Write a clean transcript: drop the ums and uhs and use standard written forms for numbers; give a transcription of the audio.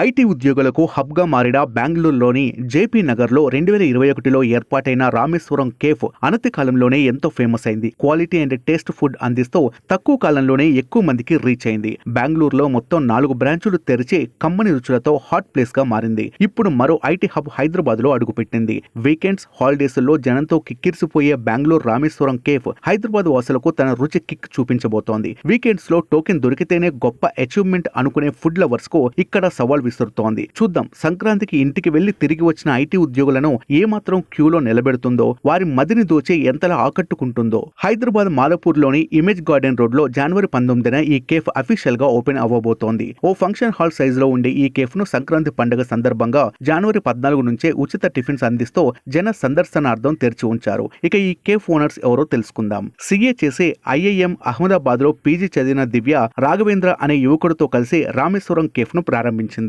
IT ఉద్యోగులకు హబ్గా మారిన బెంగళూరులోని జేపీ నగర్లో 2021లో ఏర్పాటైన రామేశ్వరం కేఫ్ అనతి కాలంలోనే ఎంతో ఫేమస్ అయింది. క్వాలిటీ అండ్ టేస్ట్ ఫుడ్ అందిస్తూ తక్కువ కాలంలోనే ఎక్కువ మందికి రీచ్ అయింది. బెంగళూరులో మొత్తం 4 బ్రాంచులు తెరిచి కమ్మని రుచులతో హాట్ ప్లేస్ గా మారింది. ఇప్పుడు మరో ఐటీ హబ్ హైదరాబాద్ లో అడుగుపెట్టింది. వీకెండ్స్, హాలిడేస్ లో జనంతో కిక్కిరిసిపోయే బెంగళూరు రామేశ్వరం కేఫ్ హైదరాబాద్ వాసులకు తన రుచి కిక్ చూపించబోతోంది. వీకెండ్స్ లో టోకెన్ దొరికితేనే గొప్ప అచీవ్మెంట్ అనుకునే ఫుడ్ లవర్స్ కు ఇక్కడ సవాల్ విసురుతోంది. చూద్దాం, సంక్రాంతికి ఇంటికి వెళ్లి తిరిగి వచ్చిన ఐటీ ఉద్యోగులను ఏమాత్రం క్యూలో నిలబెడుతుందో, వారి మదిని దోచి ఎంతలా ఆకట్టుకుంటుందో. హైదరాబాద్ మాలపూర్ లోని ఇమేజ్ గార్డెన్ రోడ్ లో జనవరి 19న ఈ కేఫ్ అఫీషియల్ గా ఓపెన్ అవ్వబోతోంది. ఓ ఫంక్షన్ హాల్ సైజ్ లో ఉండే ఈ కేఫ్ ను సంక్రాంతి పండుగ సందర్భంగా జనవరి 14 నుంచే ఉచిత టిఫిన్స్ అందిస్తూ జన సందర్శనార్థం తెరిచి ఉంచారు. ఇక ఈ కేఫ్ ఓనర్స్ ఎవరో తెలుసుకుందాం. సిఏ చేసి ఐఐఎం అహ్మదాబాద్ లో పీజీ చదివిన దివ్య రాఘవేంద్ర అనే యువకుడితో కలిసి రామేశ్వరం కేఫ్ ను ప్రారంభించింది.